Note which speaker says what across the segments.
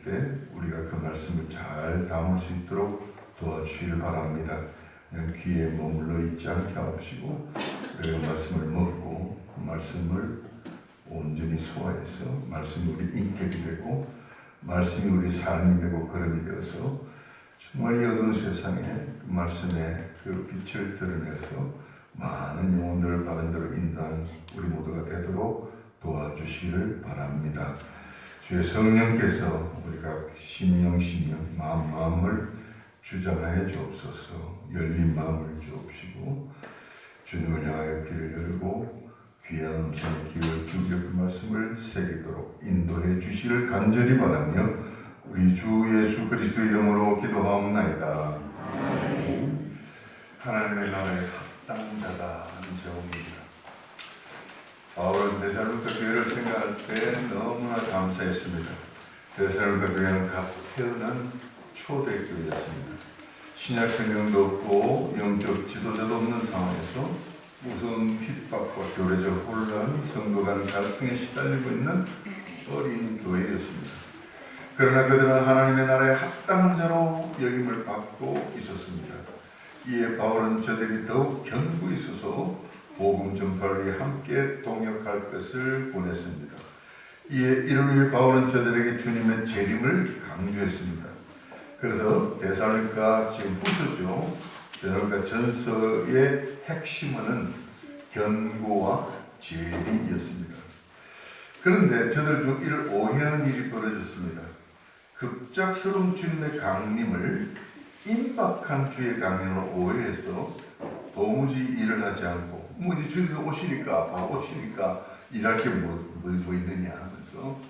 Speaker 1: 때 우리가 그 말씀을 잘 담을 수 있도록 도와주시길 바랍니다. 그냥 귀에 머물러 있지 않게 하옵시고 우리가 말씀을 먹고 그 말씀을 온전히 소화해서 말씀이 우리 인격이 되고 말씀이 우리 삶이 되고 걸음이 되어서 정말 이 어두운 세상에 그 말씀의 그 빛을 드러내서 많은 영혼들을 바른 대로 인도하는 우리 모두가 되도록 도와주시기를 바랍니다. 주의 성령께서 우리가 심령 마음을 주장하여 주옵소서. 열린 마음을 주옵시고 주님을 향하여 귀를 열고 귀한 음성의 귀를 기울여 그 말씀을 새기도록 인도해 주시기를 간절히 바라며 우리 주 예수 그리스도 이름으로 기도하옵나이다. 아멘. 하나님의 나라의 합당한 자다 하는 제목입니다. 바울은 데살로니가 교회를 생각할 때 너무나 감사했습니다. 데살로니가 교회는 갓 태어난 초대교회였습니다. 신약 성경도 없고 영적 지도자도 없는 상황에서 무서운 핍박과 교회적 혼란, 성도 간 갈등에 시달리고 있는 어린 교회였습니다. 그러나 그들은 하나님의 나라의 합당한 자로 여김을 받고 있었습니다. 이에 바울은 저들이 더욱 견고히 있어서 복음 전파를 위해 함께 동역할 것을 권했습니다. 이를 위해 바울은 저들에게 주님의 재림을 강조했습니다. 그래서 데살로니가 지금 후서죠. 데살로니가 전서의 핵심은 견고와 재림이었습니다. 그런데 저들 중 이를 오해하는 일이 벌어졌습니다. 급작스러운 주님의 강림을 임박한 주의 강림을 오해해서 도무지 일을 하지 않고 이제 주님이 오시니까 바로 오시니까 일할 게 뭐 있느냐 하면서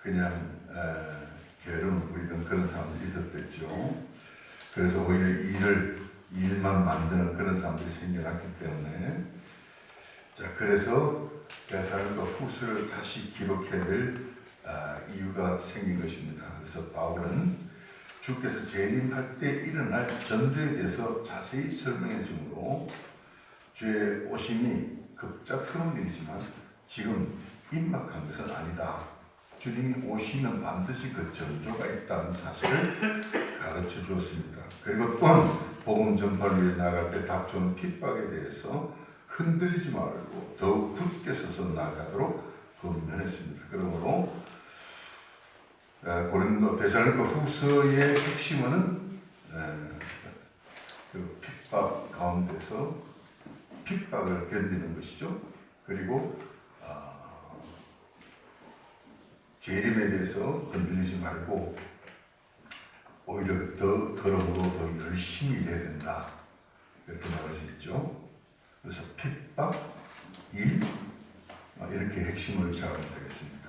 Speaker 1: 그냥 게으름을 부리던 그런 사람들이 있었댔죠. 그래서 오히려 일만 만드는 그런 사람들이 생겨났기 때문에 그래서 데살로니가 후서를 다시 기록해야 될 이유가 생긴 것입니다. 그래서 바울은 주께서 재림할 때 일어날 전조에 대해서 자세히 설명해 주므로 주의 오심이 급작스러운 일이지만 지금 임박한 것은 아니다. 주님이 오시면 반드시 그 전조가 있다는 사실을 가르쳐 주었습니다. 그리고 또한 복음 전파를 위해 나갈 때 닥쳐오는 핍박에 대해서 흔들리지 말고 더욱 굳게 서서 나가도록 권면했습니다. 그러므로 고린도 데살로니가 후서의 핵심은 그 핍박 가운데서 핍박을 견디는 것이죠. 그리고 재림에 대해서 흔들리지 말고 오히려 그러므로 더 열심히 일해야 된다. 이렇게 말할 수 있죠. 그래서 핍박, 일 이렇게 핵심을 잡으면 되겠습니다.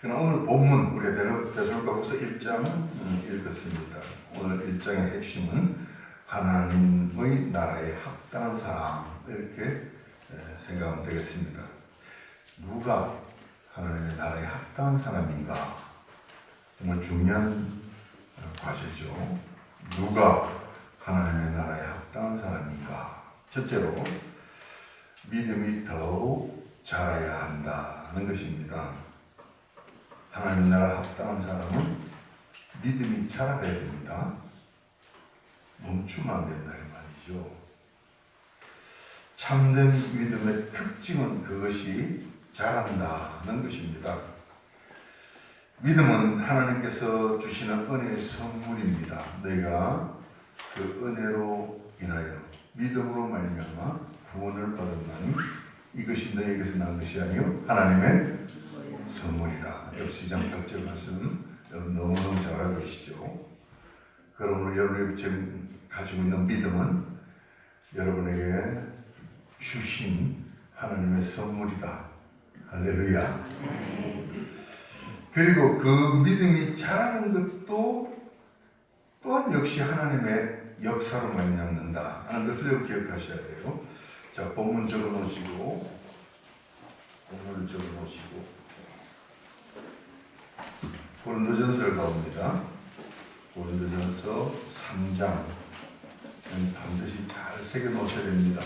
Speaker 1: 그러나 오늘 본문 우리 데살로니가 후서 1장 읽었습니다. 오늘 1장의 핵심은 하나님의 나라에 합당한 사람 이렇게 생각하면 되겠습니다. 누가 하나님의 나라에 합당한 사람인가? 정말 중요한 과제죠. 누가 하나님의 나라에 합당한 사람인가? 첫째로 믿음이 더욱 자라야 한다는 것입니다. 하나님 나라 합당한 사람은 믿음이 자라가야 됩니다. 멈추면 안 된다 이 말이죠. 참된 믿음의 특징은 그것이 자란다는 것입니다. 믿음은 하나님께서 주시는 은혜의 선물입니다. 내가 그 은혜로 인하여 믿음으로 말미암아 구원을 받았나니 이것이 너에게서 난 것이 아니요 하나님의 선물이라. 역시 2장 8절 말씀 여러분 너무너무 잘 알고 계시죠. 그러므로 여러분이 지금 가지고 있는 믿음은 여러분에게 주신 하나님의 선물이다. 할렐루야. 그리고 그 믿음이 자라는 것도 또한 역시 하나님의 역사로 말미암는다 하는 것을 기억하셔야 돼요. 자, 본문 적어놓으시고 고린도전서를 가봅니다. 고린도전서 3장 반드시 잘 새겨놓으셔야 됩니다.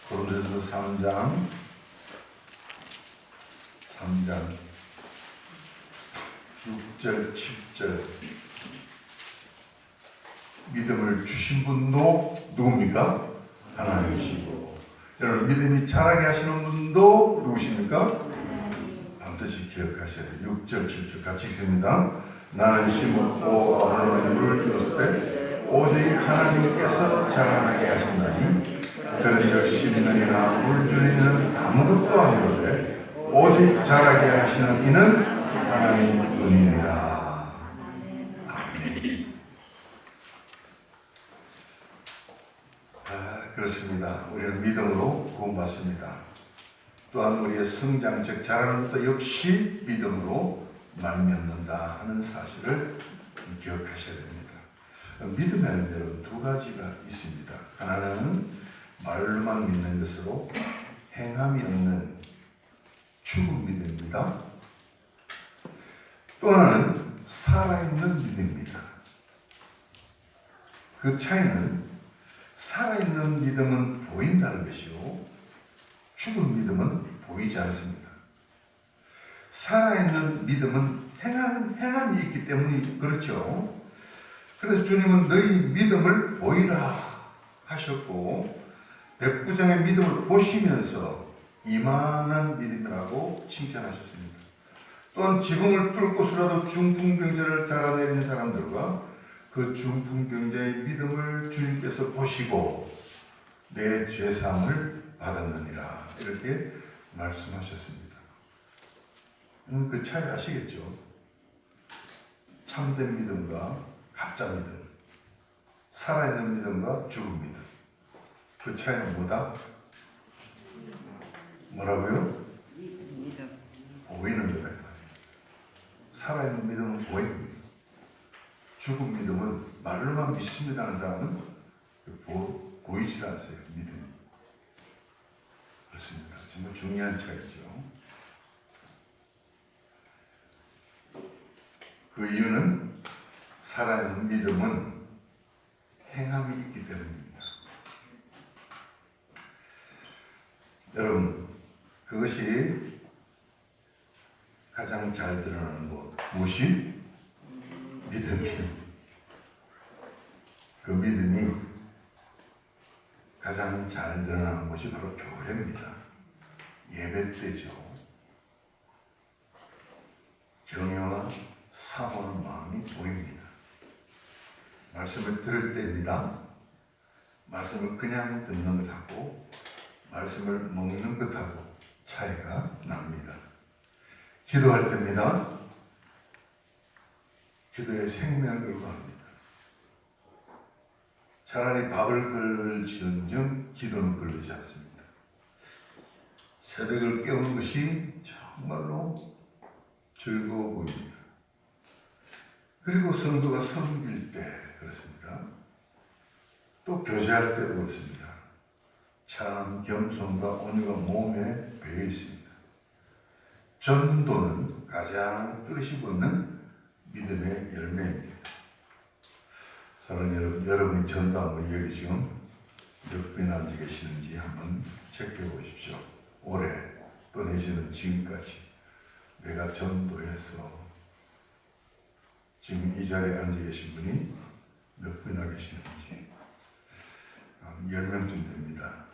Speaker 1: 고린도전서 3장 6절 6절, 7절 믿음을 주신 분도 누굽니까? 하나님이시고, 여러분 믿음이 자라게 하시는 분도 누구십니까? 반드시 기억하셔야 돼요. 6절, 7절 같이 읽습니다. 나는 심었고 아브라함은 물을 주었을 때 오직 하나님께서 자라나게 하신다니 그런즉 심는이나 물 주는 이는 아무것도 아니로되 오직 자라게 하시는 이는 하나님 뿐이니라. 아멘. 그렇습니다. 우리는 믿음으로 구원받습니다. 또한 우리의 성장, 즉 자라는 것도 역시 믿음으로 말미암는다 하는 사실을 기억하셔야 됩니다. 믿음에는 여러분 두 가지가 있습니다. 하나는 말로만 믿는 것으로 행함이 없는 죽은 믿음입니다. 또 하나는 살아있는 믿음입니다. 그 차이는 살아있는 믿음은 보인다는 것이요, 죽은 믿음은 보이지 않습니다. 살아있는 믿음은 행함이 있기 때문이 그렇죠. 그래서 주님은 너희 믿음을 보이라 하셨고, 백부장의 믿음을 보시면서 이만한 믿음이라고 칭찬하셨습니다. 또한 지붕을 뚫고서라도 중풍병자를 달아내린 사람들과 그 중풍병자의 믿음을 주님께서 보시고 내 죄사함을 받았느니라, 이렇게 말씀하셨습니다. 그 차이 아시겠죠? 참된 믿음과 가짜 믿음, 살아있는 믿음과 죽은 믿음, 그 차이는 뭐다? 뭐라고요? 믿음. 보이는 거다 이 말이에요. 살아있는 믿음은 보입니다. 죽은 믿음은 말로만 믿습니다 하는 사람은 보이지 않으세요, 믿음이. 그렇습니다. 정말 중요한 차이죠. 그 이유는 살아있는 믿음은 행함이 있기 때문입니다. 여러분, 그것이 가장 잘 드러나는 것, 무엇이? 믿음이. 그 믿음이 가장 잘 드러나는 것이 바로 교회입니다. 예배 때죠. 경외와 사모하는 마음이 보입니다. 말씀을 들을 때입니다. 말씀을 그냥 듣는 것하고 말씀을 먹는 것하고 차이가 납니다. 기도할 때입니다. 기도에 생명을 걸고 합니다. 차라리 밥을 걸을지언정 기도는 걸리지 않습니다. 새벽을 깨우는 것이 정말로 즐거워 보입니다. 그리고 성도가 섬길 때 그렇습니다. 또 교제할 때도 그렇습니다. 참 겸손과 온유가 몸에 배어 있습니다. 전도는 가장 뚜렷이 보이는 믿음의 열매입니다. 사랑하는 여러분이 전도함을 여기 지금 몇 분이나 앉아 계시는지 한번 체크해 보십시오. 올해 또 내지는 지금까지 내가 전도해서 지금 이 자리에 앉아 계신 분이 몇 분이나 계시는지. 10명쯤 됩니다.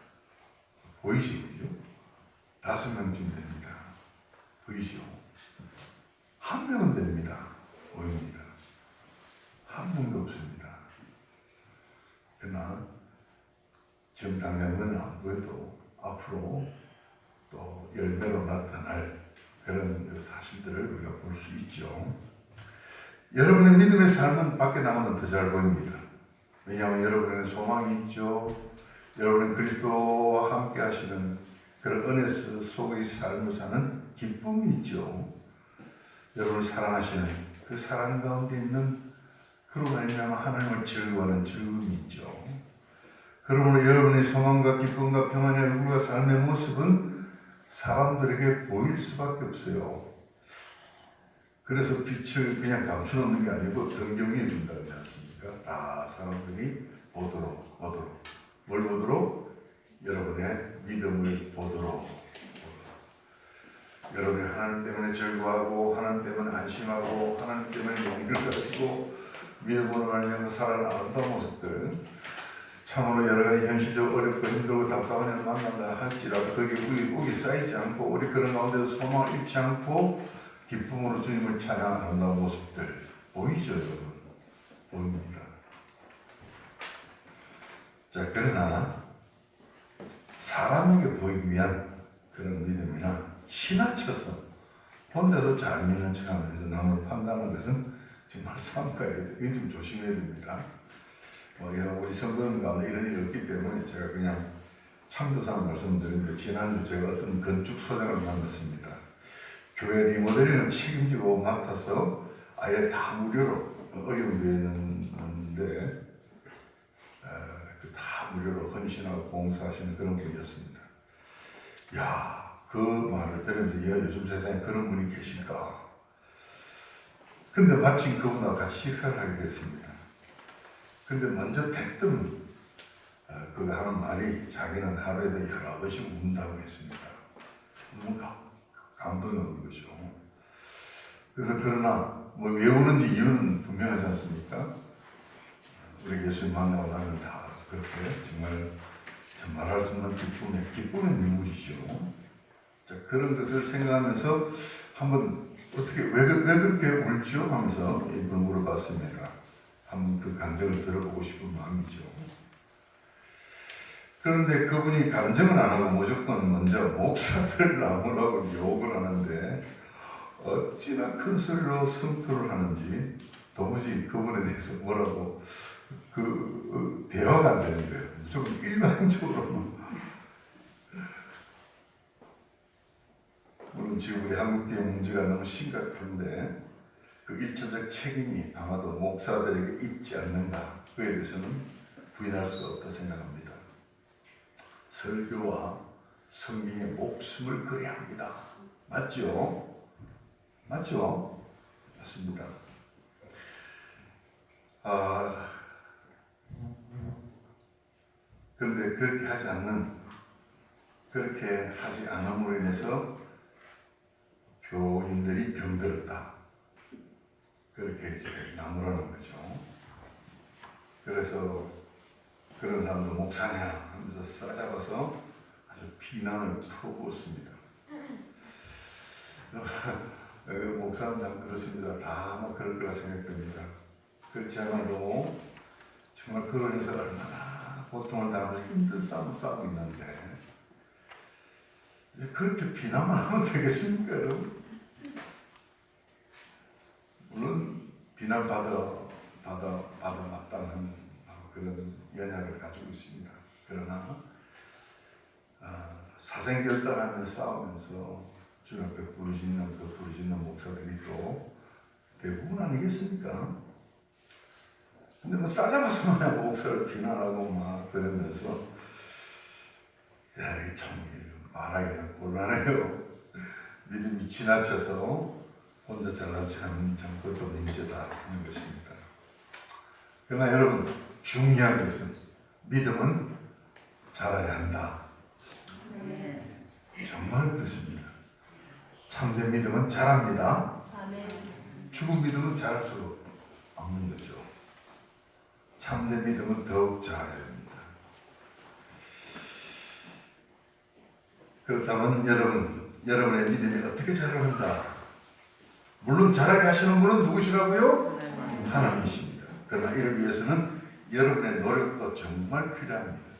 Speaker 1: 보이시죠? 5명쯤 됩니다. 보이시죠? 1명은 됩니다. 보입니다. 1명도 없습니다. 그러나 지금 당장은 안 보여도 앞으로 또 열매로 나타날 그런 사실들을 우리가 볼 수 있죠. 여러분의 믿음의 삶은 밖에 나가면 더 잘 보입니다. 왜냐하면 여러분에는 소망이 있죠. 여러분은 그리스도와 함께 하시는 그런 은혜 속의 삶을 사는 기쁨이 있죠. 여러분을 사랑하시는 그 사랑 가운데 있는 그로 말미암아 하나님을 즐거워하는 즐거움이 있죠. 그러므로 여러분의 소망과 기쁨과 평안의 얼굴과 삶의 모습은 사람들에게 보일 수밖에 없어요. 그래서 빛을 그냥 감춰놓는 게 아니고 등경 위에 둔다지 않습니까? 다 사람들이 보도록. 뭘 보도록? 여러분의 믿음을 보도록. 여러분이 하나님 때문에 즐거워하고 하나님 때문에 안심하고 하나님 때문에 용기를 가지고 믿음으로 말미암아 살아가는 아름다운 모습들, 참으로 여러 가지 현실적으로 어렵고 힘들고 답답한 일을 만난다 할지라도 거기에 우기 쌓이지 않고 우리 그런 가운데서 소망을 잃지 않고 기쁨으로 주님을 찬양하는 아름다운 모습들 보이죠 여러분? 보입니다. 자, 그러나 사람에게 보이기 위한 그런 믿음이나 지나쳐서 혼자서 잘 믿는 척하면서 남을 판단하는 것은 정말 삼가해야 이건 좀 조심해야 됩니다. 우리 성도님 가운데 이런 일이 없기 때문에 제가 그냥 참조상 말씀드렸는데, 지난주 제가 어떤 건축 소장을 만났습니다. 교회 리모델링을 책임지고 맡아서 아예 다 무료로, 어려운 교회였는데 다 무료로 헌신하고 봉사하시는 그런 분이었습니다. 야, 그 말을 들으면서 요즘 세상에 그런 분이 계실까? 근데 마침 그분하고 같이 식사를 하게 됐습니다. 근데 먼저 대뜸 그가 하는 말이 자기는 하루에도 여러 번씩 운다고 했습니다. 뭔가 감동이 오는 거죠. 그래서 그러나 왜 우는지 이유는 분명하지 않습니까? 우리 예수님 만나고 나면 다 그렇게 정말 말할 수 없는 기쁨의 눈물이죠. 자, 그런 것을 생각하면서 한번 어떻게 왜 그렇게 울죠? 하면서 이분을 물어봤습니다. 한번 그 감정을 들어보고 싶은 마음이죠. 그런데 그분이 감정은 안 하고 무조건 먼저 목사들 나무라고 욕을 하는데 어찌나 큰 소리로 성토를 하는지 도무지 그분에 대해서 뭐라고 대화가 안 되는 거예요. 무조건 일반적으로. 물론 지금 우리 한국교회 문제가 너무 심각한데 그 일차적 책임이 아마도 목사들에게 있지 않는가, 그에 대해서는 부인할 수가 없다 생각합니다. 설교와 성경에 목숨을 걸어야 합니다. 맞죠? 맞죠? 맞습니다. 그런데 그렇게 하지 않음으로 인해서 교인들이 병들었다, 그렇게 이제 나무라는 거죠. 그래서 그런 사람들 목사냐 하면서 싸잡아서 아주 비난을 풀어부었습니다. 목사는 참 그렇습니다. 다 그럴 거라 생각됩니다. 그렇지 않아도 정말 그런 인사 얼마나 고통을 당하면서 힘든 싸움을 싸우고 있는데 그렇게 비난만 하면 되겠습니까, 여러분? 물론 비난받아 마땅한 그런 연약을 가지고 있습니다. 그러나 사생결단하며 싸우면서 주님 앞에 부르짖는 목사들이 또 대부분 아니겠습니까? 근데 싸잡아서 그냥 목사를 비난하고 막 그러면서 참 말하기가 곤란해요. 믿음이 지나쳐서 혼자 잘난 척하면 참 그것도 문제다 하는 것입니다. 그러나 여러분, 중요한 것은 믿음은 자라야 한다. 정말 그렇습니다. 참된 믿음은 자랍니다. 죽은 믿음은 자랄 수가 없는 거죠. 참된 믿음은 더욱 자라야 됩니다. 그렇다면 여러분의 믿음이 어떻게 자라는가? 물론 자라게 하시는 분은 누구시라고요? 하나님이십니다. 그러나 이를 위해서는 여러분의 노력도 정말 필요합니다.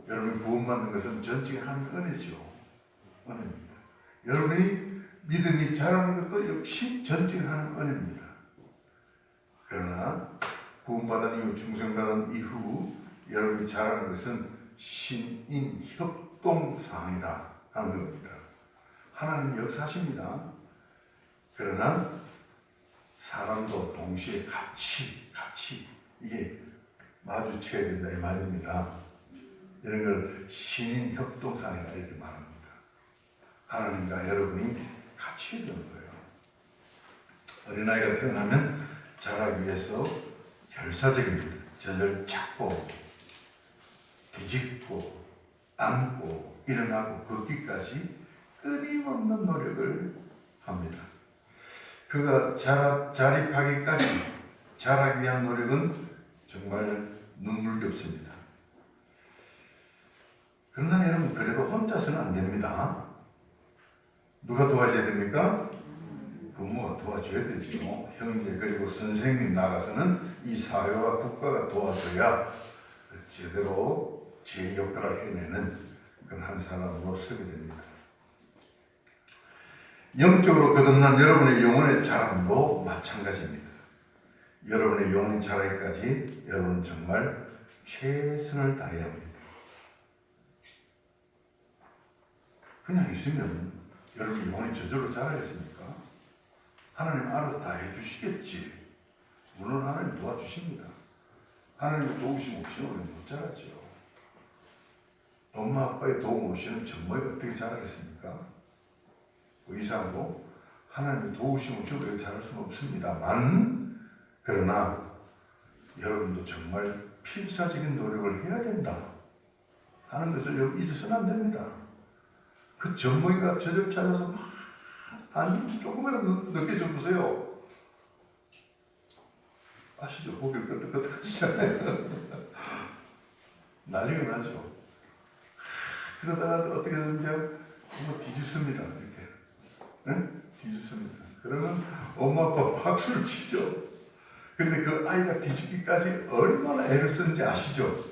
Speaker 1: 여러분이 구원받는 것은 전적인 하나님의 은혜죠. 은혜입니다. 여러분이 믿음이 자라는 것도 역시 전적인 하나님의 은혜입니다. 그러나 구원받은 이후, 중생받은 이후 여러분이 자라는 것은 신인협동사항이다 하는 겁니다. 하나님 역사하십니다. 그러나 사람도 동시에 같이 이게 마주쳐야 된다 이 말입니다. 이런 걸 신인협동사항이라 이렇게 말합니다. 하나님과 여러분이 같이 해야 되는 거예요. 어린아이가 태어나면 자라기 위해서 결사적입니다. 젖을 찾고 뒤집고 안고 일어나고 걷기까지 끊임없는 노력을 합니다. 그가 자립하기까지 자라기 위한 노력은 정말 눈물겹습니다. 그러나 여러분, 그래도 혼자서는 안 됩니다. 누가 도와줘야 됩니까? 부모가 도와줘야 되죠. 형제 그리고 선생님 나가서는 이 사회와 국가가 도와줘야 제대로 제 역할을 해내는 그런 한 사람으로 서게 됩니다. 영적으로 거듭난 여러분의 영혼의 자람도 마찬가지입니다. 여러분의 영혼이 자라기까지 여러분은 정말 최선을 다해야 합니다. 그냥 있으면 여러분 영혼이 저절로 자라겠습니까? 하나님 알아서 다 해주시겠지. 물론 하나님 도와주십니다. 하나님의 도우심 없이는 우리는 못 자라죠. 엄마 아빠의 도움 없이는 정말 어떻게 자라겠습니까? 의사하고 하나님의 도우심 없이 우리가 자랄 수는 없습니다만, 그러나 여러분도 정말 필사적인 노력을 해야 된다 하는 것을 여러분 잊어서는 안 됩니다. 그 전모이가 저를 찾아서 아니 조금이라도 늦게 좀 보세요. 아시죠? 고개를 끄덕끄덕 하시잖아요. 난리가 나죠. 그러다가 어떻게 되는지 한번 뒤집습니다. 이렇게. 네? 뒤집습니다. 그러면 엄마 아빠 박수를 치죠. 근데 그 아이가 뒤집기까지 얼마나 애를 쓰는지 아시죠?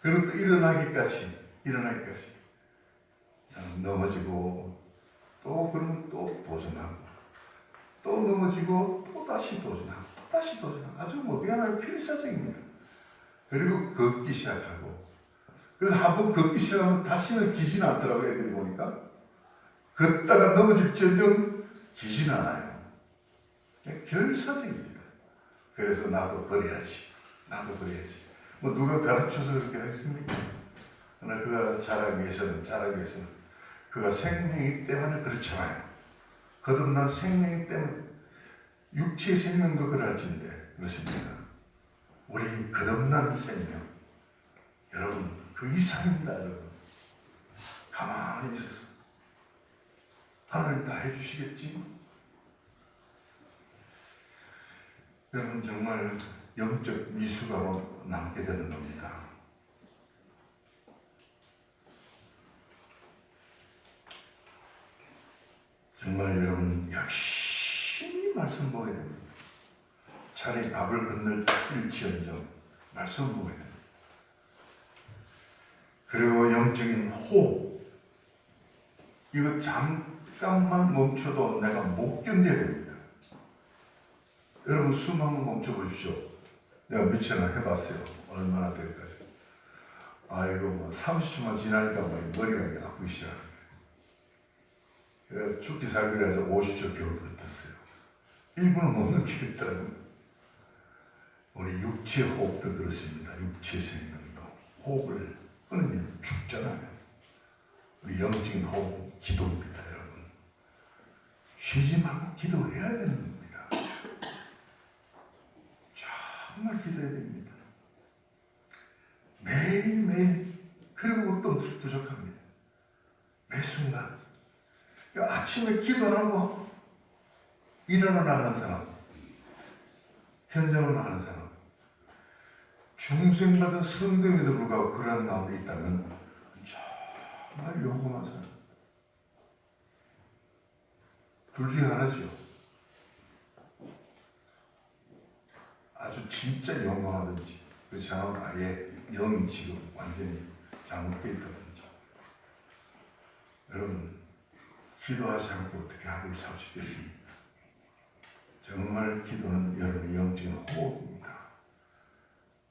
Speaker 1: 그리고 또 일어나기까지 넘어지고 또 그러면 또 도전하고 또 넘어지고 또 다시 도전하고 또 다시 도전하고 아주 그야말로 필사적입니다. 그리고 걷기 시작하고 그래서 한번 걷기 시작하면 다시는 기진 않더라고요. 애들이 보니까 걷다가 넘어질지언정 기진 않아요. 결사적입니다. 그래서 나도 그래야지. 뭐 누가 가르쳐서 그렇게 하겠습니까? 그러나 그가 자라기 위해서는 그가 생명이기 때문에 그렇잖아요. 거듭난 생명이기 때문에 육체의 생명도 그럴진데 그렇습니다. 우리 거듭난 생명, 여러분 그 이상입니다. 여러분 가만히 있어서 하나님 다 해주시겠지? 여러분 정말 영적 미숙아로 남게 되는 겁니다. 정말 여러분 열심히 말씀 보게 됩니다. 차라리 밥을 건널지언정 말씀 보게 됩니다. 그리고 영적인 호흡, 이거 잠깐만 멈춰도 내가 못 견뎌야 됩니다. 여러분 숨 한번 멈춰보십시오. 내가 며칠이나 해봤어요. 얼마나 될까요? 아이고 뭐 30초만 지나니까 뭐 머리가 아프기 시작합니다. 그래서 죽기 살기로 해서 50초 겨우 버텼어요. 1분은 못 넘기겠더라고요. 우리 육체 호흡도 그렇습니다. 육체 생명도 호흡을 끊으면 죽잖아요. 우리 영적인 호흡, 기도입니다. 여러분 쉬지 말고 기도해야 되는 겁니다. 정말 기도해야 됩니다. 매일매일. 그리고 어떤 부족합니다. 매 순간. 아침에 기도 안 하고 일하러 나가는 사람, 현장으로 나가는 사람, 중생받은 성도임에도 불구하고 그런 마음이 있다면 정말 용감한 사람. 둘 중에 하나죠. 아주 진짜 용감하든지 그 사람은 아예 영이 지금 완전히 잘못되어 있다든지. 여러분 기도하지 않고 어떻게 하루를 살 수 있겠습니까? 정말 기도는 여러분의 영적인 호흡입니다.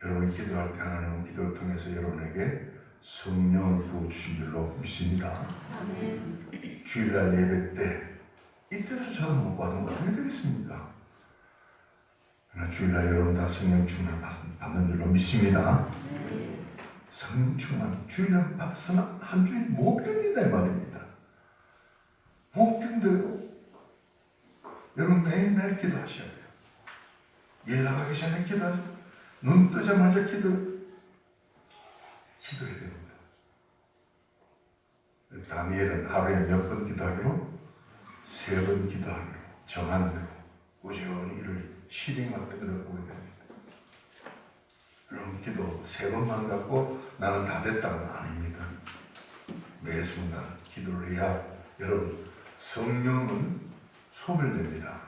Speaker 1: 여러분이 기도할 때 하나님은 기도를 통해서 여러분에게 성령을 부어주신 줄로 믿습니다. 아멘. 주일날 예배 때 이때조차도 못 받으면 어떻게 되겠습니까? 그러나 주일날 여러분 다 성령 충만을 받는 줄로 믿습니다. 아멘. 성령 충만 주일날 받으면 한 주일 못 견딘다 이 말입니다. 못 견뎌요. 여러분 매일매일 기도하셔야 돼요. 일 나가기 전에 기도하죠. 눈 뜨자마자 기도해야 됩니다. 다니엘은 하루에 몇 꾸준히 이를 실행했던 것을 보게 됩니다. 여러분, 기도 3번만 갖고 나는 다 됐다는 아닙니다. 매 순간 기도를 해야 여러분 성령은 소멸됩니다.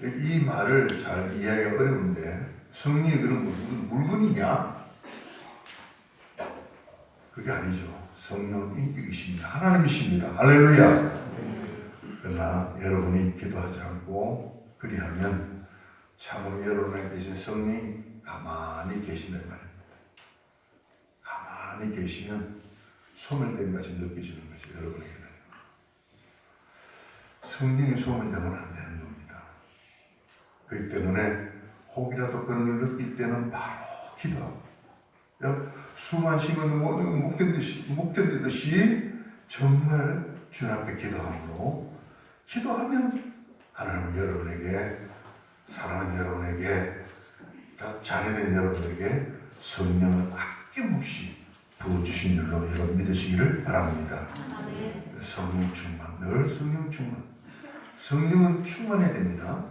Speaker 1: 이 말을 잘 이해하기가 어려운데 성령이 그런 무슨 물건이냐? 그게 아니죠. 성령은 인격이십니다. 하나님이십니다. 할렐루야. 그러나 여러분이 기도하지 않고 그리하면 참으로 여러분에 계신 성령이 가만히 계신단 말입니다. 가만히 계시면 소멸된 것이 느껴지는 것이 여러분에게는. 성령이 소멸되면 안 되는 겁니다. 그렇기 때문에 혹이라도 그런 걸 느낄 때는 바로 기도하고 숨 안 쉬면 못 견디듯이 정말 주님 앞에 기도하면 하나님은 여러분에게, 사랑하는 여러분에게, 자녀된 여러분에게 성령을 아낌없이 부어주신 줄로 여러분 믿으시기를 바랍니다. 성령 충만, 늘 성령 충만. 성령은 충만해야 됩니다.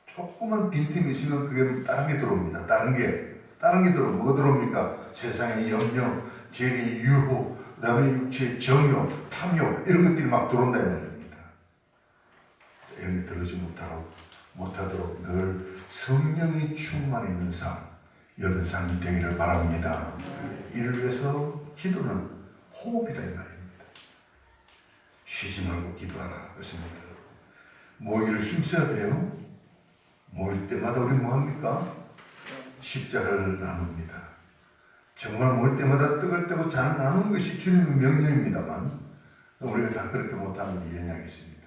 Speaker 1: 조그만 빈틈이 있으면 그게 다른 게 들어옵니다. 다른 게 들어오면 뭐가 들어옵니까? 세상의 염려, 재리, 유혹, 그 다음에 육체의 정욕, 탐욕 이런 것들이 막 들어온다 이 말입니다. 이런 게 들어오지 못하도록 늘 성령이 충만해 있는 삶, 여러분 삶이 되기를 바랍니다. 이를 위해서 기도는 호흡이다 이 말입니다. 쉬지 말고 기도하라 그렇습니다. 모이기를 힘써야 돼요. 모일 때마다 우리 뭐합니까? 십자가를 나눕니다. 정말 모일 때마다 떡을 떼고 잔을 나누는 것이 주님의 명령입니다만 우리가 다 그렇게 못하는 게 이해하겠습니다.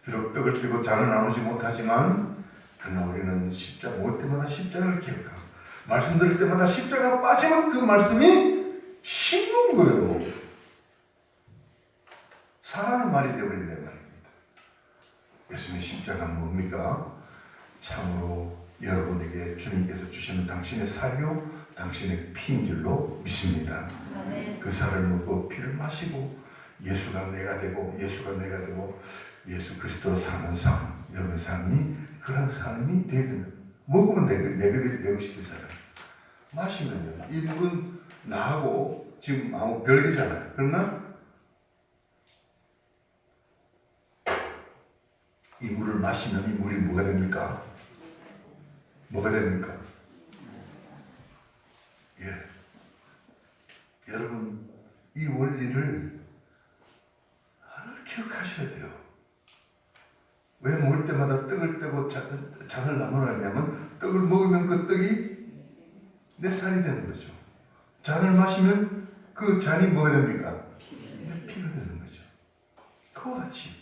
Speaker 1: 비록 떡을 떼고 잔을 나누지 못하지만 그러나 우리는 십자가 모일 때마다 십자가를 기억하고 말씀 들을 때마다 십자가 빠지면 그 말씀이 싱거운 거예요. 사랑의 말이 되어버린단 말입니다. 예수님의 십자가는 뭡니까? 참으로 여러분에게 주님께서 주시는 당신의 사료, 당신의 피인 줄로 믿습니다. 그 살을 먹고 피를 마시고 예수가 내가 되고 예수 그리스도로 사는 삶, 여러분의 삶이 그런 삶이 되야 됩니다. 먹으면 내 것이 되잖아요. 마시면요. 이 물은 나하고 지금 아무 별개잖아요. 그러나 이 물을 마시면 이 물이 뭐가 됩니까? 뭐가 됩니까? 여러분 이 원리를 기억하셔야 돼요. 왜 먹을 때마다 떡을 떼고 잔을 나누라냐면 떡을 먹으면 그 떡이 내 살이 되는 거죠. 잔을 마시면 그 잔이 뭐가 됩니까? 내 피가 되는 거죠. 그와 같이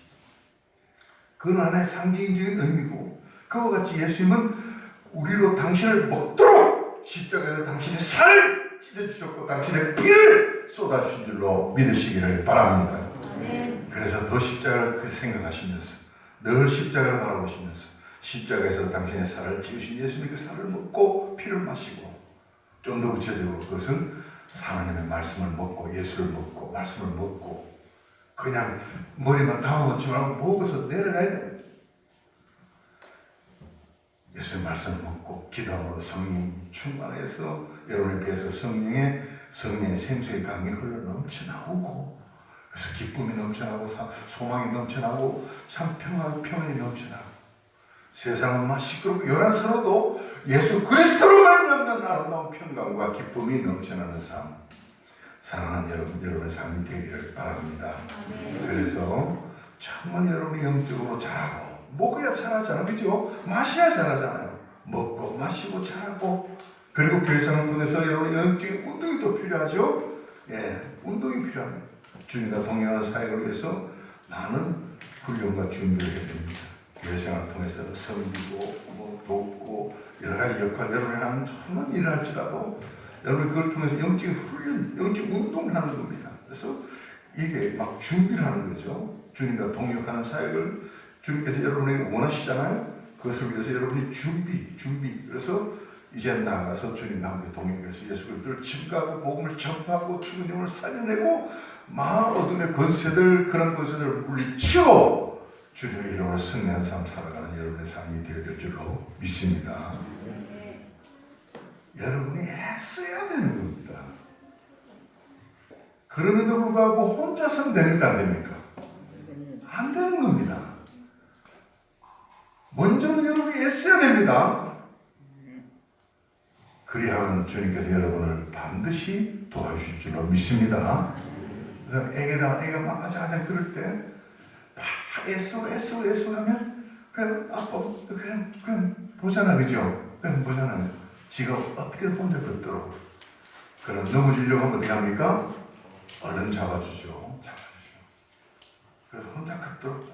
Speaker 1: 그건 하나의 상징적인 의미고 그와 같이 예수님은 우리로 당신을 먹도록 십자가에서 당신의 살을 찢어주셨고 당신의 피를 쏟아주신 줄로 믿으시기를 바랍니다. 그래서 더 십자가를 그 생각하시면서 늘 십자가를 바라보시면서 십자가에서 당신의 살을 찢으신 예수님의 그 살을 먹고 피를 마시고 좀 더 구체적으로 그것은 하나님의 말씀을 먹고 예수를 먹고 말씀을 먹고 그냥 머리만 담아놓지 말고 먹어서 내려가야 됩니다. 예수의 말씀을 먹고 기도함으로 성령이 충만해서 여러분에 비해서 성령의 생수의 강이 흘러 넘쳐나오고 그래서 기쁨이 넘쳐나고 소망이 넘쳐나고 참 평안이 넘쳐나고 세상은 막 시끄럽고 요란스러워도 예수 그리스도로 말미암는 아름다운 평강과 기쁨이 넘쳐나는 삶 사랑하는 여러분의 삶이 되기를 바랍니다. 그래서 정말 여러분이 영적으로 잘하고 먹어야 잘하잖아요. 그죠? 마셔야 잘하잖아요. 먹고 마시고 잘하고 그리고 교회생활을 통해서 여러분의 영적인 운동이 또 필요하죠. 운동이 필요합니다. 주님과 동행하는 사역을 위해서 많은 훈련과 준비를 해야 됩니다. 교회생활을 통해서 섬기고 돕고 여러 가지 역할 여러분이 하는 정말 일을 할지라도 여러분이 그걸 통해서 영적인 훈련, 영적 운동을 하는 겁니다. 그래서 이게 막 준비를 하는 거죠. 주님과 동역하는 사역을 주님께서 여러분에게 원하시잖아요. 그것을 위해서 여러분이 준비. 그래서 이제 나가서 주님과 함께 동역해서 예수 그리스도를 증거하고 복음을 전파하고 죽은 영을 살려내고 마을 어둠의 권세들 그런 권세들을 물리치고 주님의 이름으로 승리한 삶 살아가는 여러분의 삶이 되어야 될 줄로 믿습니다. 여러분이 애써야 되는 겁니다. 그럼에도 불구하고 혼자서는 됩니까? 안 됩니까? 안 되는 겁니다. 먼저는 여러분이 애써야 됩니다. 그리하면 주님께서 여러분을 반드시 도와주실 줄로 믿습니다. 그래서 애가 막 아장아장 그럴 때 막 애쓰고 하면 그냥 아빠 그냥 보잖아, 그죠? 그냥 보잖아요. 지가 어떻게 혼자 걷도록. 그러나 넘어지려고 하면 어떻게 합니까? 얼른 잡아주죠. 그래서 혼자 걷도록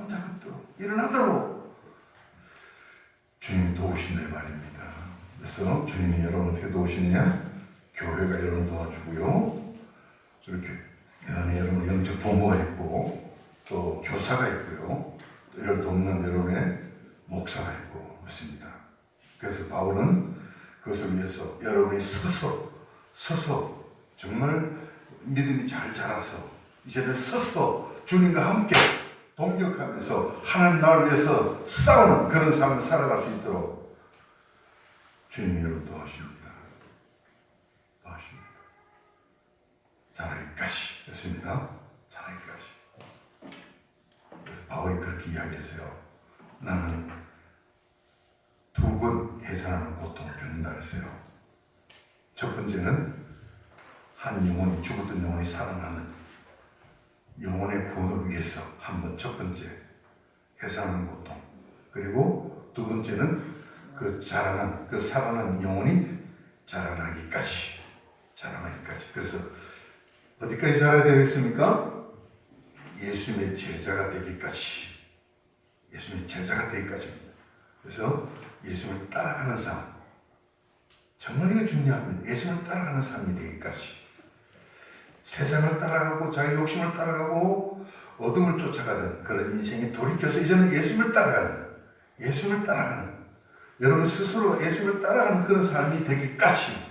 Speaker 1: 일어나도록 주님이 도우신다 이 말입니다. 그래서 주님이 여러분 어떻게 도우시느냐? 교회가 여러분 도와주고요. 이렇게 여러분 영적 부모가 있고 또 교사가 있고요. 또 이를 돕는 여러분의 목사가 있고 그렇습니다. 그래서 바울은 그것을 위해서 여러분이 서서 정말 믿음이 잘 자라서 이제는 서서 주님과 함께 동역하면서 하나님 나를 위해서 싸우는 그런 삶을 살아갈 수 있도록 주님이 여러분 도와주십니다. 잘하기까지 했습니다. 잘하기까지. 그래서 바울이 그렇게 이야기했어요. 나는 2번 해산하는 고통을 겪는다 했어요. 첫 번째는 한 영혼이 죽었던 영혼이 살아나는 영혼의 구원을 위해서 첫 번째 해산하는 고통. 그리고 두 번째는 그 살아난 영혼이 자라나기까지. 그래서 어디까지 자라야 되겠습니까? 예수님의 제자가 되기까지. 그래서 예수님을 따라가는 삶. 정말 이게 중요합니다. 예수님을 따라가는 삶이 되기까지. 세상을 따라가고 자기 욕심을 따라가고 어둠을 쫓아가던 그런 인생이 돌이켜서 이제는 예수님을 따라가는 여러분 스스로 예수님을 따라가는 그런 삶이 되기까지.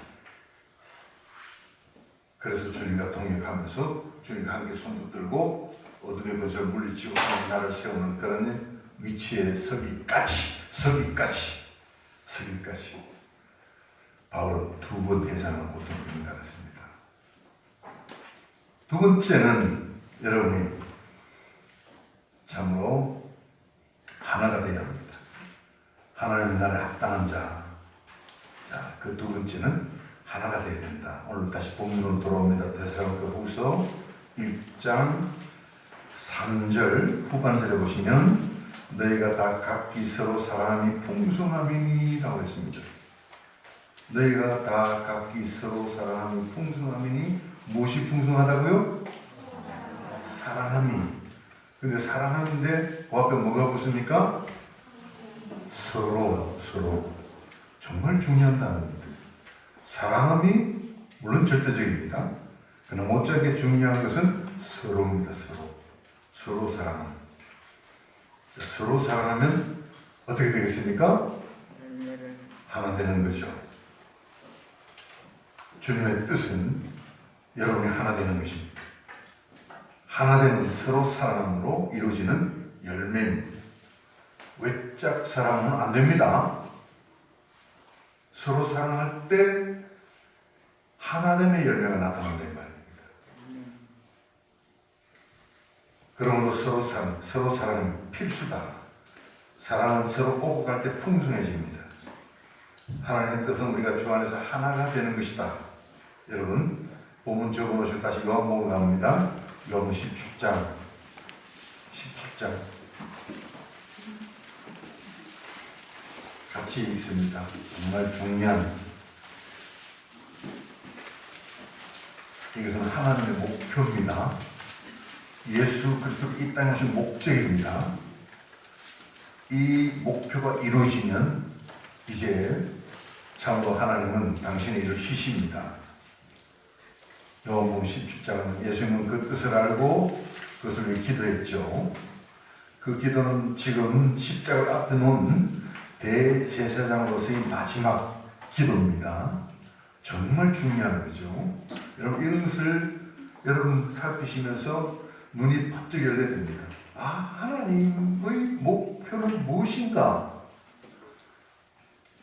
Speaker 1: 그래서 주님과 동역하면서 주님과 함께 손붙들고 어둠의 거절 물리치고 하나님 나를 세우는 그런 위치에 서기까지 바울은 2번 해산하는 고통을 겪는다 그랬습니다. 두 번째는 여러분이 참으로 하나가 되어야 합니다. 하나님의 나라에 합당한 자. 그 두 번째는 하나가 되어야 된다. 오늘 다시 본문으로 돌아옵니다. 데살로니가후서 1장 3절 후반절에 보시면 너희가 다 각기 서로 사랑함이 풍성함이니 라고 했습니다. 너희가 다 각기 서로 사랑함이 풍성함이니 무엇이 풍성하다고요? 사랑함이. 근데 사랑함인데 그 앞에 뭐가 붙습니까? 서로 정말 중요한 단어입니다. 사랑함이 물론 절대적입니다. 그러나 못지않게 중요한 것은 서로입니다. 서로 사랑함. 서로 사랑하면 어떻게 되겠습니까? 하나 되는 거죠. 주님의 뜻은 여러분이 하나 되는 것입니다. 하나 되는 서로 사랑으로 이루어지는 열매입니다. 외짝 사랑은 안 됩니다. 서로 사랑할 때 하나됨의 열매가 나타난다 이 말입니다. 그러므로 서로 사랑은 필수다. 사랑은 서로 오고 갈 때 풍성해집니다. 하나님의 뜻은 우리가 주 안에서 하나가 되는 것이다. 여러분 본문 적어놓으시고 다시 요한복음으로 갑니다. 요한복음 17장 같이 읽습니다. 정말 중요한 이것은 하나님의 목표입니다. 예수 그리스도가 이 땅에 오신 목적입니다. 이 목표가 이루어지면 이제 참으로 하나님은 당신의 일을 쉬십니다. 요한복음 17장은 예수님은 그 뜻을 알고 그것을 위해 기도했죠. 그 기도는 지금 십자가를 앞에 놓은 대제사장으로서의 마지막 기도입니다. 정말 중요한 거죠. 여러분 이런 것을 여러분 살피시면서 눈이 번쩍 열려야 됩니다. 하나님의 목표는 무엇인가?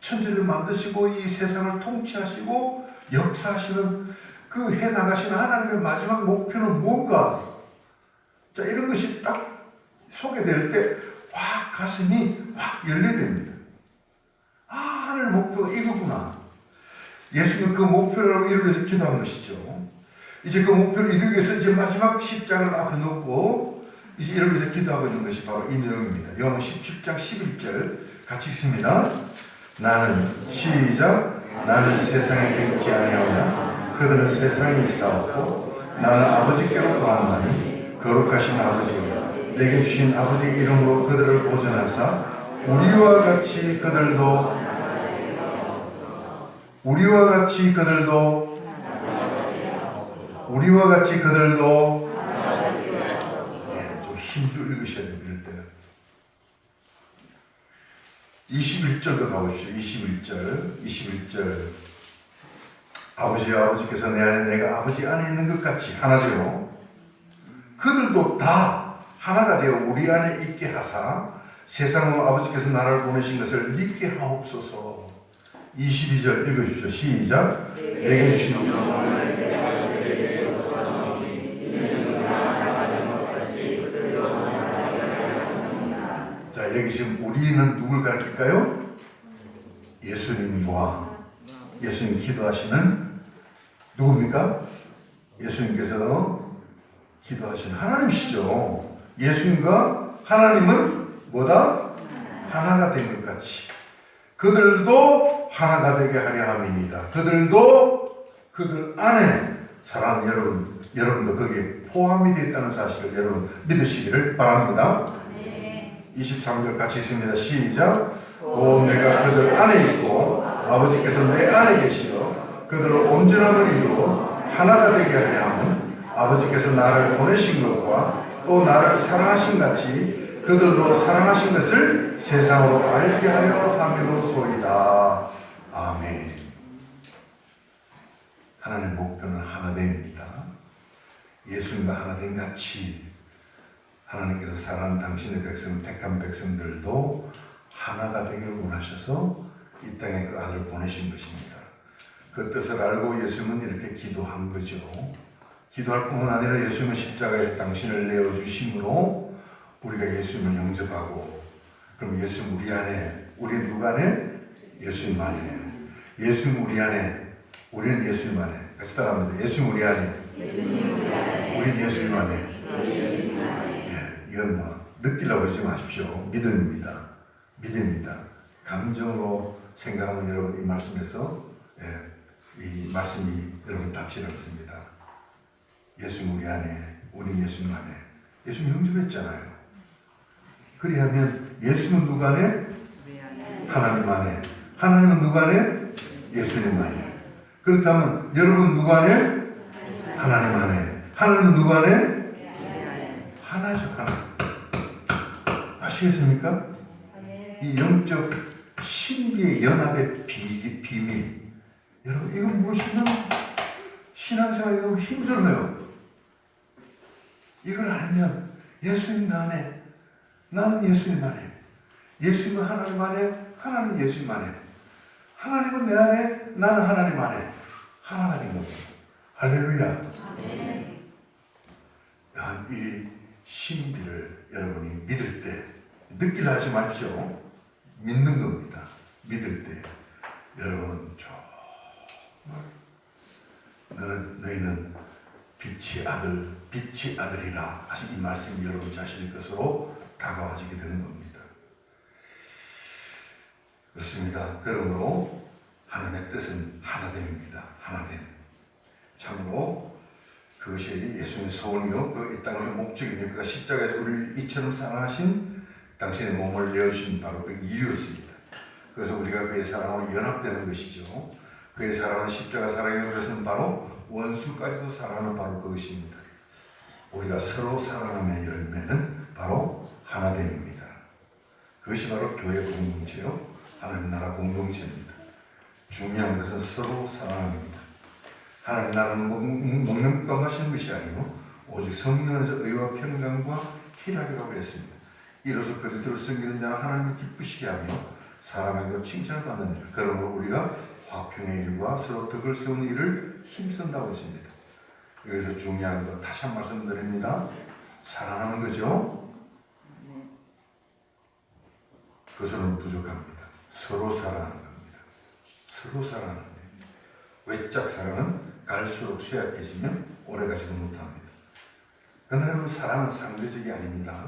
Speaker 1: 천지를 만드시고 이 세상을 통치하시고 역사하시는 그 해나가시는 하나님의 마지막 목표는 뭔가? 자, 이런 것이 딱 소개될 때 확 가슴이 확 열려됩니다. 하나님의 목표가 이거구나. 예수님은 그 목표를 이루기 위해서 기도한 것이죠. 이제 그 목표를 이루기 위해서 이제 마지막 십자가를 앞에 놓고 이제 이를 위해서 기도하고 있는 것이 바로 이 내용입니다. 요한 17장 11절 같이 읽습니다. 나는 시작. 나는 세상에 있지 아니하오나 그들은 세상에 있사옵고 나는 아버지께로 돌아가니 거룩하신 아버지 내게 주신 아버지의 이름으로 그들을 보존하사 우리와 같이 그들도 좀 힘주어 읽으셔야 됩니다. 이럴 때는 21절도 가보십시오. 21절 아버지께서 내 안에 내가 아버지 안에 있는 것 같이 하나죠. 그들도 다 하나가 되어 우리 안에 있게 하사 세상으로 아버지께서 나를 보내신 것을 믿게 하옵소서. 22절 읽어주십시오. 시작. 내게 주신 자, 여기 지금 우리는 누굴 가르칠까요? 예수님과 예수님 기도하시는 누굽니까? 예수님께서 기도하시는 하나님이시죠. 예수님과 하나님은 뭐다? 하나가 된 것 같이 그들도 하나가 되게 하려 함입니다. 그들도 그들 안에 사랑하는 여러분도 거기에 포함이 되어 있다는 사실을 여러분 믿으시기를 바랍니다. 23절 같이 있습니다. 시작. 내가 그들 안에 있고 아버지께서 내 안에 계시어 그들을 온전함을 이루어 하나가 되게 하려 함은 아버지께서 나를 보내신 것과 또 나를 사랑하신 같이 그들도 사랑하신 것을 세상으로 알게 하려 함이로소이다. 아멘. 하나님의 목표는 하나됨입니다. 예수님과 하나됨 같이 하나님께서 사랑하는 당신의 백성, 택한 백성들도 하나가 되기를 원하셔서 이 땅에 그 아들을 보내신 것입니다. 그 뜻을 알고 예수님은 이렇게 기도한 거죠. 기도할 뿐만 아니라 예수님은 십자가에서 당신을 내어주심으로 우리가 예수님을 영접하고, 그럼 예수님 우리 안에, 우리는 누가 안에? 예수님 안에. 예수님 우리 안에, 우리는 예수님 안에. 같이 따라합니다. 예수님 우리 안에, 우리는 예수님 안에. 이건 느끼려고 그러지 마십시오. 믿음입니다. 믿음입니다. 감정으로 생각하면 여러분 이 말씀에서 이 말씀이 여러분 닿지는 않습니다. 예수님 우리 안에, 우리는 예수님 안에. 예수님 영접했잖아요. 그리하면 예수는 누가 안에? 하나님 안에. 하나님은 누가 안에? 예수님 안에. 그렇다면 여러분 누가 안에? 하나님 안에. 하나님은 누가 안에? 하나죠, 하나. 아시겠습니까? 이 영적 신비의 연합의 비밀. 여러분, 이건 무엇이면 신앙생활이 너무 힘들어요. 이걸 알면 예수님 안에, 나는 예수님 안에, 예수님은 하나님 안에, 하나님은 예수님 안에, 하나님은 내 안에, 나는 하나님 안에 하나가 된 겁니다. 할렐루야. 이 신비를 여러분이 믿을 때, 느끼려 하지 마십시오. 믿는 겁니다. 믿을 때 여러분은 정말 너희는 빛의 아들이라 하신 이 말씀이 여러분 자신의 것으로 다가와지게 되는 겁니다. 그렇습니다. 그러므로 하나님의 뜻은 하나됨입니다. 하나됨. 참으로 그것이 예수님의 소원이요, 그 이 땅의 목적이며 그가 십자가에서 우리를 이처럼 사랑하신 당신의 몸을 내어주신 바로 그 이유였습니다. 그래서 우리가 그의 사랑으로 연합되는 것이죠. 그의 사랑은 십자가 사랑의 것은 바로 원수까지도 사랑하는 바로 그것입니다. 우리가 서로 사랑함의 열매는 바로 하나됨입니다. 그것이 바로 교회 공동체요, 하나님 나라 공동체입니다. 중요한 것은 서로 사랑합니다. 하나님 나라는 먹는 것과 마시는 것이 아니요 오직 성령 안에서 의와 평강과 필하리라고 했습니다. 이로써 그리스도를 섬기는 자는 하나님을 기쁘시게 하며 사람에게 칭찬을 받는 일, 그러므로 우리가 화평의 일과 서로 덕을 세우는 일을 힘쓴다고 했습니다. 여기서 중요한 거 다시 한 번 말씀드립니다. 사랑하는 거죠. 그것은 부족합니다. 서로 사랑하는 겁니다. 서로 사랑하는 겁니다. 외적 사랑은 갈수록 쇠약해지면 오래가지도 못합니다. 그러나 여러분, 사랑은 상대적이 아닙니다.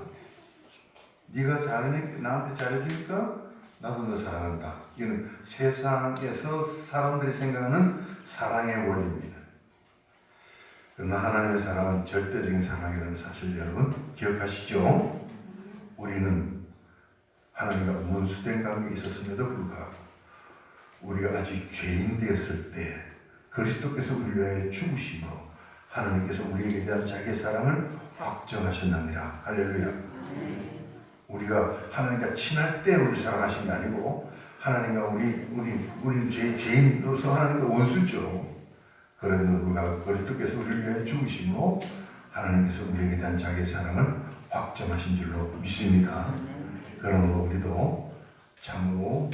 Speaker 1: 네가 잘하니까 나한테 잘해주니까 나도 너 사랑한다. 이건 세상에서 사람들이 생각하는 사랑의 원리입니다. 그러나 하나님의 사랑은 절대적인 사랑이라는 사실 여러분 기억하시죠? 우리는 하나님과 원수된 관계에 있었음에도 불구하고 우리가 아직 죄인 되었을 때 그리스도께서 우리를 위하여 죽으심으로 하나님께서 우리에게 대한 자기의 사랑을 확정하셨느니라. 할렐루야. 우리가 하나님과 친할 때 우리를 사랑하신 게 아니고 하나님과 우리는 죄인으로서 하나님과 원수죠. 그런데 우리가 그리스도께서 우리를 위하여 죽으심으로 하나님께서 우리에게 대한 자기의 사랑을 확정하신 줄로 믿습니다. 그러므로 우리도 참으로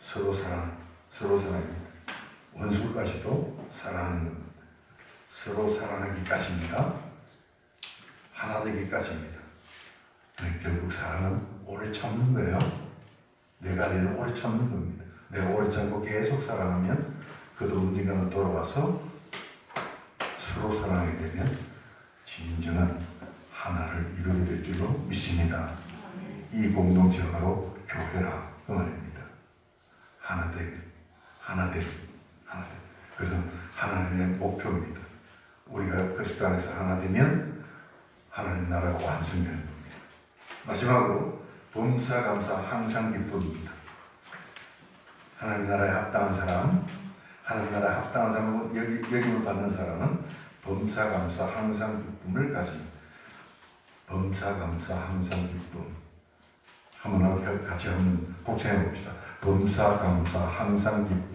Speaker 1: 서로 사랑입니다. 원수까지도 사랑하는 겁니다. 서로 사랑하기까지입니다. 하나 되기까지입니다. 결국 사랑은 오래 참는 거예요. 내가 아니면 오래 참는 겁니다. 내가 오래 참고 계속 사랑하면 그도 언젠가는 돌아와서 서로 사랑하게 되면 진정한 하나를 이루게 될 줄로 믿습니다. 이 공동체가 바로 교회라 그 말입니다. 하나 됨. 그것은 하나님의 목표입니다. 우리가 그리스도 안에서 하나 되면 하나님 나라가 완성되는 겁니다. 마지막으로 범사 감사 항상 기쁨입니다. 하나님 나라에 합당한 사람, 하나님 나라에 합당한 사람으로 여김을 받는 사람은 범사 감사 항상 기쁨을 가집니다. 범사 감사 항상 기쁨. 한번 같이 한번 복창해 봅시다. 범사 감사 항상 기쁨.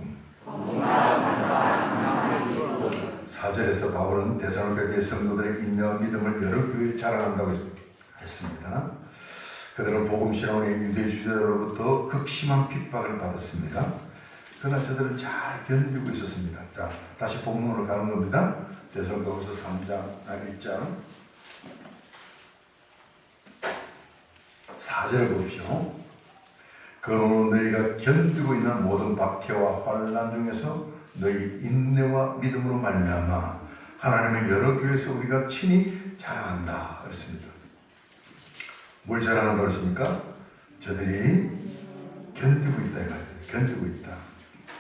Speaker 1: 4절에서 바울은 데살로니가 성도들의 인내와 믿음을 여러 교회에 자랑한다고 했습니다. 그들은 복음 신앙의 유대주의자로부터 극심한 핍박을 받았습니다. 그러나 저들은 잘 견디고 있었습니다. 자, 다시 본문으로 가는 겁니다. 데살로니가서 3장 1장 4절을 보십시오. 그러므로 너희가 견디고 있는 모든 박해와 환난 중에서 너희 인내와 믿음으로 말미암아 하나님의 여러 교회에서 우리가 친히 자랑한다 그랬습니다. 뭘 자랑한다고 그랬습니까? 저들이 견디고 있다 이 말이에요. 견디고 있다.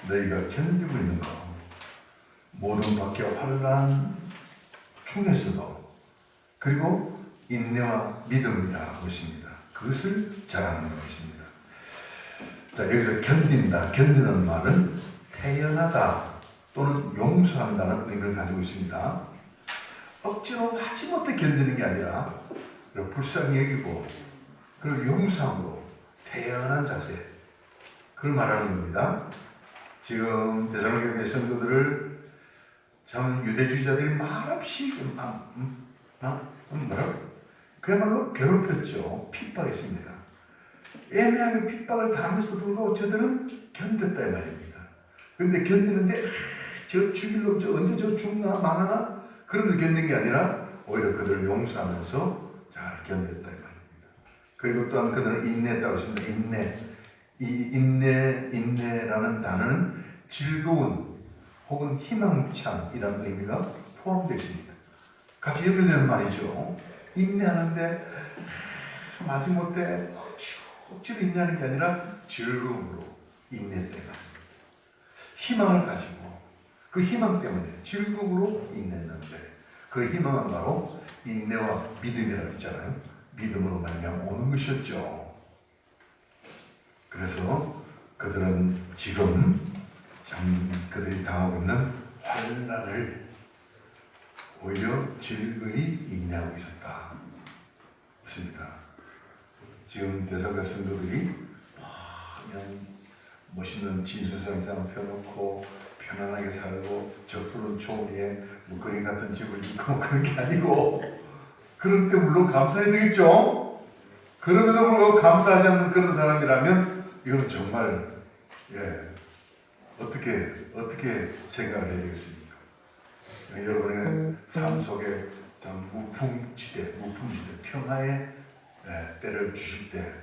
Speaker 1: 너희가 견디고 있는 거 모든 박해와 환난 중에서도 그리고 인내와 믿음이라고 했습니다. 그것을 자랑한다고 했습니다. 자, 여기서 견디는 말은 태연하다 또는 용서한다는 의미를 가지고 있습니다. 억지로 마지못해 견디는 게 아니라 불쌍히 여기고 그걸 용서함으로 태연한 자세, 그걸 말하는 겁니다. 지금 데살로니가 교회 성도들을 참 유대주의자들이 말없이 그야말로 괴롭혔죠. 핍박했습니다. 애매하게 핍박을 당하면서도 불구하고 저들은 견뎠다 이 말입니다. 근데 견디는데 저 죽일 놈 저 언제 저 죽나 망하나 그런 걸 견딘 게 아니라 오히려 그들을 용서하면서 잘 견뎠다 이 말입니다. 그리고 또한 그들은 인내했다고 했습니다. 인내라는 단어는 즐거운 혹은 희망찬이라는 의미가 포함되어 있습니다. 같이 연결되는 말이죠. 인내하는데 마지못해 억지로 인내하는 게 아니라 즐거움으로 인내했다 이 말입니다. 희망을 가지고 그 희망 때문에 즐거움으로 인내했는데 그 희망은 바로 인내와 믿음이라고 했잖아요. 믿음으로 말미암아 오는 것이었죠. 그래서 그들은 지금 참 그들이 당하고 있는 환난을 오히려 즐거이 인내하고 있었다. 그렇습니다. 지금 대사가 성도들이 그냥 멋있는 진수성장 펴놓고 편안하게 살고 저 푸른 초원에 뭐 그림 같은 집을 짓고 그런 게 아니고 그럴 때 물론 감사해야 되겠죠. 그럼에도 불구하고 감사하지 않는 그런 사람이라면 이거는 정말 어떻게 생각을 해야 되겠습니까? 여러분의 삶 속에 참 무풍지대 평화의 때를 주실 때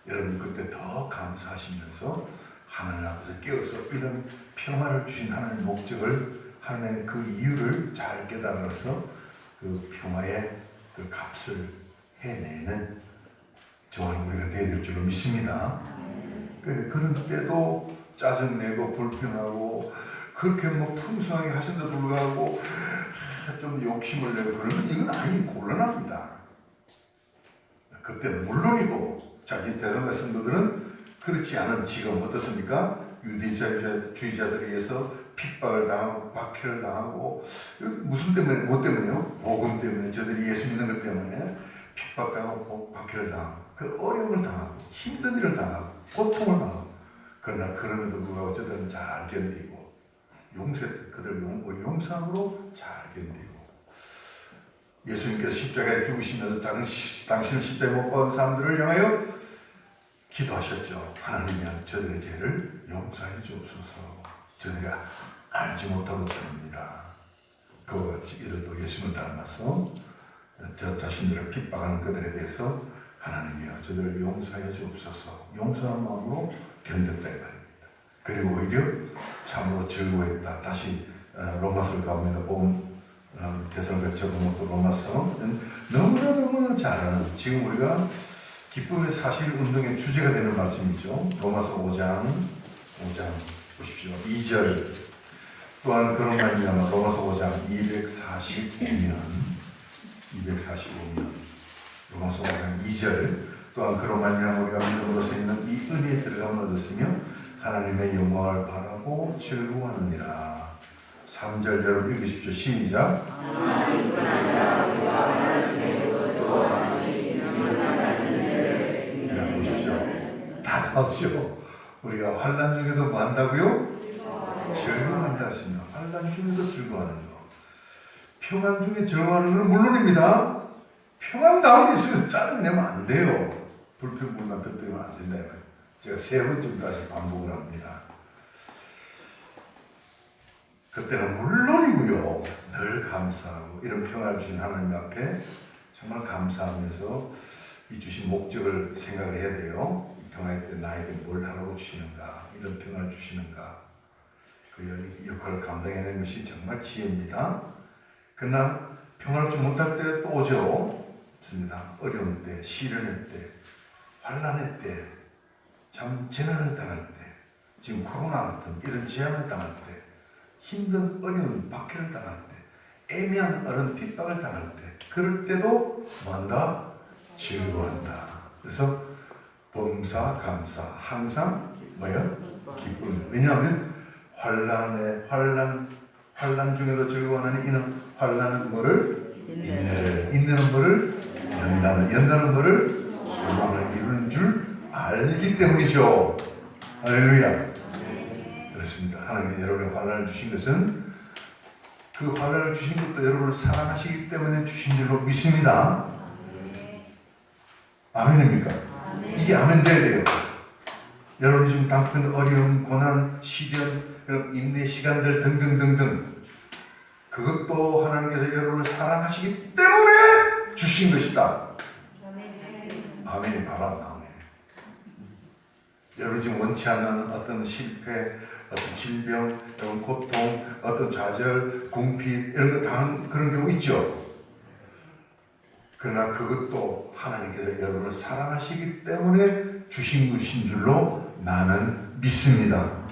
Speaker 1: 여러분 그때 더 감사하시면서 하나님 앞에서 깨어서 이런 평화를 주신 하나님의 목적을, 하나님의 그 이유를 잘 깨달아서 그 평화의 그 값을 해내는 저와 우리가 되어야 될 줄로 믿습니다. 그런 때도 짜증내고 불평하고 그렇게 뭐 풍성하게 하신데도 불구하고 좀 욕심을 내고 그러면 이건 아니 곤란합니다. 그때는 물론이고, 자기 대선배 성도들은 그렇지 않은 지금 어떻습니까? 유대주의자들에 의해서 핍박을 당하고 박해를 당하고, 무슨 때문에, 뭐 때문에요? 복음 때문에, 저들이 예수 믿는 것 때문에 핍박당하고 박해를 당하고 그 어려움을 당하고 힘든 일을 당하고 고통을 당하고, 그러나 그럼에도 불구하고 저들은 잘 견디고 그들 용서함으로 잘 견디고, 예수님께서 십자가에 죽으시면서 당신을 십자가에 못 박은 사람들을 향하여 기도하셨죠. 하나님이여 저들의 죄를 용서해 주옵소서. 저들이 알지 못하고 죄입니다. 그와 같이 이들도 예수님을 닮아서 저 자신들을 핍박하는 그들에 대해서 하나님이여 저들을 용서해 주옵소서. 용서하는 마음으로 견뎠다 이 말입니다. 그리고 오히려 참으로 즐거워했다. 다시 로마서를 가봅니다. 대선과 적응도 로마서 너무나 잘 아는, 지금 우리가 기쁨의 사실 운동의 주제가 되는 말씀이죠. 로마서 5장 보십시오. 2절. 또한 그런 말이냐면 로마서 5장 245면 로마서 5장 2절. 또한 그런 말이냐면 우리가 믿음으로써 있는 이 은혜에 들어가면 얻었으며 하나님의 영광을 바라고 즐거워하느니라. 3절 여러분 읽으십시오. 시작. 하나님뿐 아니라 우리가 하나님의 보십시오. 다 나오죠. 우리가 환난 중에도 뭐 한다고요? 즐거워한다 하십니다. 환난 중에도 즐거워하는 거. 평안 중에 즐거워하는 것은 물론입니다. 평안 가운데 있으면서 짜증내면 안 돼요. 불평불만 터뜨리면 안 된다. 제가 3번쯤 다시 반복을 합니다. 그때는 물론이고요. 늘 감사하고 이런 평안을 주신 하나님 앞에 정말 감사하면서 이 주신 목적을 생각을 해야 돼요. 이 평화의 때 나에게 뭘 하라고 주시는가, 이런 평안을 주시는가, 그 역할을 감당해내는 것이 정말 지혜입니다. 그러나 평안을 좀 못할 때 또 오죠. 좋습니다. 어려운 때, 시련의 때, 환난의 때, 참 재난을 당할 때, 지금 코로나 같은 이런 재앙을 당할 때, 힘든 어려운 박해를 당할 때, 애매한 어려운 핍박을 당할 때, 그럴 때도 뭔가 즐거워한다. 그래서 범사 감사 항상 뭐예요? 기쁨이에요. 왜냐하면 환난 중에도 즐거워하는 이는 환난은 뭐를? 인내를, 인내는 뭐를? 연단은 뭐를? 소망을 이루는 줄 알기 때문이죠. 할렐루야. 그렇습니다. 하나님이 여러분의 환난을 주신 것은 그 환난을 주신 것도 여러분을 사랑하시기 때문에 주신 줄로 믿습니다. 아멘입니까? 이게 아멘 돼야 돼요. 여러분이 지금 당하는 어려움, 고난, 시련, 인내 시간들 등등등등, 그것도 하나님께서 여러분을 사랑하시기 때문에 주신 것이다. 아멘이 바로 안 나오네. 여러분이 지금 원치 않는 어떤 실패, 어떤 질병, 어떤 고통, 어떤 좌절, 궁핍 이런 거 당한 그런 경우 있죠. 그러나 그것도 하나님께서 여러분을 사랑하시기 때문에 주신 것인 줄로 나는 믿습니다.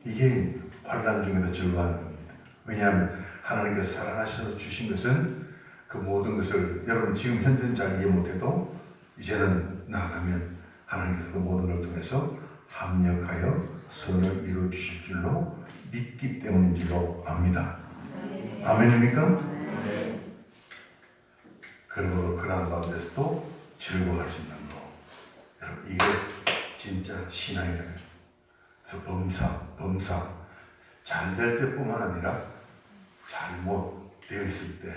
Speaker 1: 이게 환난 중에도 즐거워하는 겁니다. 왜냐하면 하나님께서 사랑하셔서 주신 것은 그 모든 것을 여러분 지금 현재는 잘 이해 못해도 이제는 나아가면 하나님께서 그 모든 걸 통해서 합력하여 선을 이루어 주실 줄로 믿기 때문인 줄로 압니다. 아멘입니까? 그러므로 그런 가운데서도 즐거워할 수 있는 거. 여러분 이게 진짜 신앙이라는. 그래서 범사 잘 될 때뿐만 아니라 잘못 되어 있을 때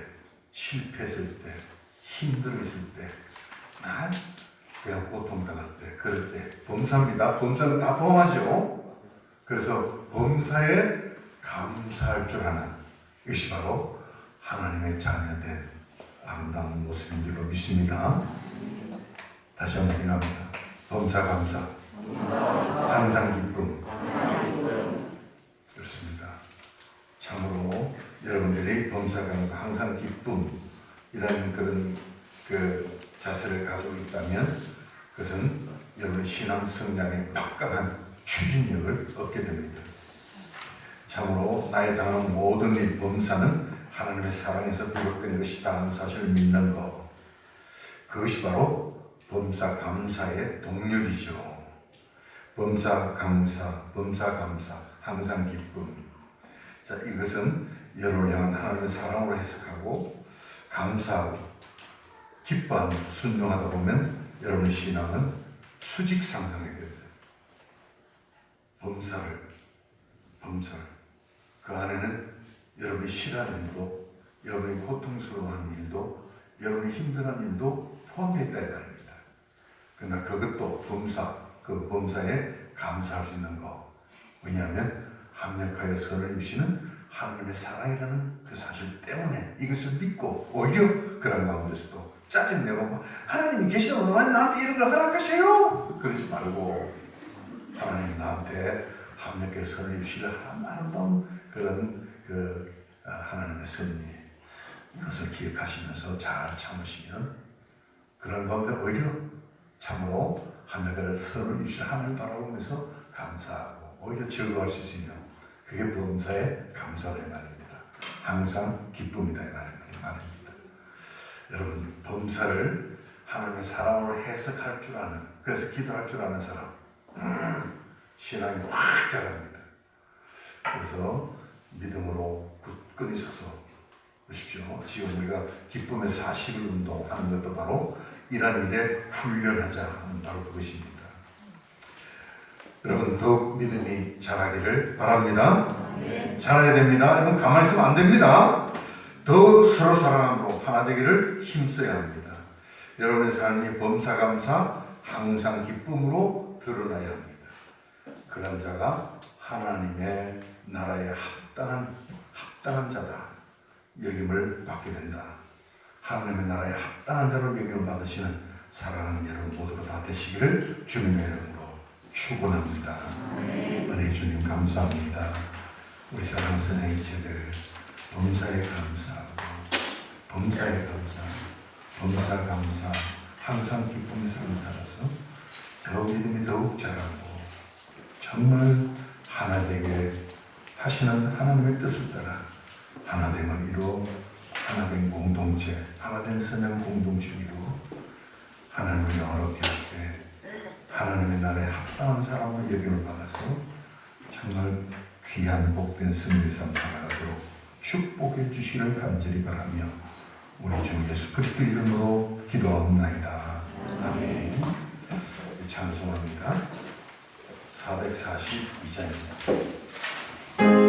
Speaker 1: 실패했을 때, 힘들었을 때, 그냥 고통당할 때, 그럴 때 범사입니다. 범사는 다 포함하죠. 그래서 범사에 감사할 줄 아는 것이 바로 하나님의 자녀된 아름다운 모습인 줄로 믿습니다. 다시 한번 생각합니다. 범사 감사, 항상 기쁨. 그렇습니다. 참으로 여러분들이 범사 감사, 항상 기쁨이라는 그런 그 자세를 가지고 있다면 그것은 여러분의 신앙 성장에 막강한 추진력을 얻게 됩니다. 참으로 나에 당하는 모든 일, 범사는 하나님의 사랑에서 비롯된 것이다 하는 사실을 믿는 것, 그것이 바로 범사 감사의 동력이죠. 범사 감사, 항상 기쁨. 자, 이것은 여러분을 향한 하나님의 사랑으로 해석하고 감사하고 기뻐하고 순종하다 보면 여러분의 신앙은 수직 상승하게 됩니다. 범사를 그 안에는 여러분이 싫어하는 일도, 여러분이 고통스러워하는 일도, 여러분이 힘들어하는 일도 포함되어 있다 이 말입니다. 그러나 그것도 그 범사에 감사할 수 있는 거. 왜냐하면 합력하여 선을 주시는 하나님의 사랑이라는 그 사실 때문에 이것을 믿고 오히려 그런 가운데서도 짜증내고 하나님이 계시다고 왜 나한테 이런 걸 허락하세요? 그러지 말고 하나님 나한테 합력하여 선을 주시는 아름다운 그런 하나님의 섭리, 그것을 기억하시면서 잘 참으시면 그런 가운데 오히려 참으로 하나님의 선을 주시는 하나님을 바라보면서 감사하고 오히려 즐거워할 수 있으며 그게 범사의 감사다 이 말입니다. 항상 기쁨이다 이 말입니다. 여러분, 범사를 하나님의 사랑으로 해석할 줄 아는, 그래서 기도할 줄 아는 사람, 신앙이 확 자랍니다. 그래서 믿음으로 굳건히 서서 보십시오. 지금 우리가 기쁨의 40일 운동하는 것도 바로 이러한 일에 훈련하자 하는 바로 그것입니다. 여러분, 더욱 믿음이 자라기를 바랍니다. 자라야 됩니다. 여러분, 가만히 있으면 안 됩니다. 더 서로 사랑함으로 하나 되기를 힘써야 합니다. 여러분의 삶이 범사 감사 항상 기쁨으로 드러나야 합니다. 그런 자가 하나님의 나라에 합당한 자다 여김을 받게 된다. 하나님의 나라에 합당한 자로 여김을 받으시는 사랑하는 여러분 모두가 다 되시기를 주님의 이름으로 축원합니다. 은혜 주님 감사합니다. 우리 사랑하는 선생님 제들 범사에 감사하고 범사 감사 항상 기쁨의 삶을 살아서 더 믿음이 더욱 자라고 정말 하나 되게 하시는 하나님의 뜻을 따라 하나됨을 이루어 하나된 공동체, 하나된 선한 공동체 이루어 하나님을 영화롭게 할 때 하나님의 나라에 합당한 사람으로 여김을 받아서 정말 귀한 복된 승리의 삶 살아가도록 축복해 주시기를 간절히 바라며 우리 주 예수 그리스도 이름으로 기도하옵나이다. 아멘. 찬송합니다. 442장입니다.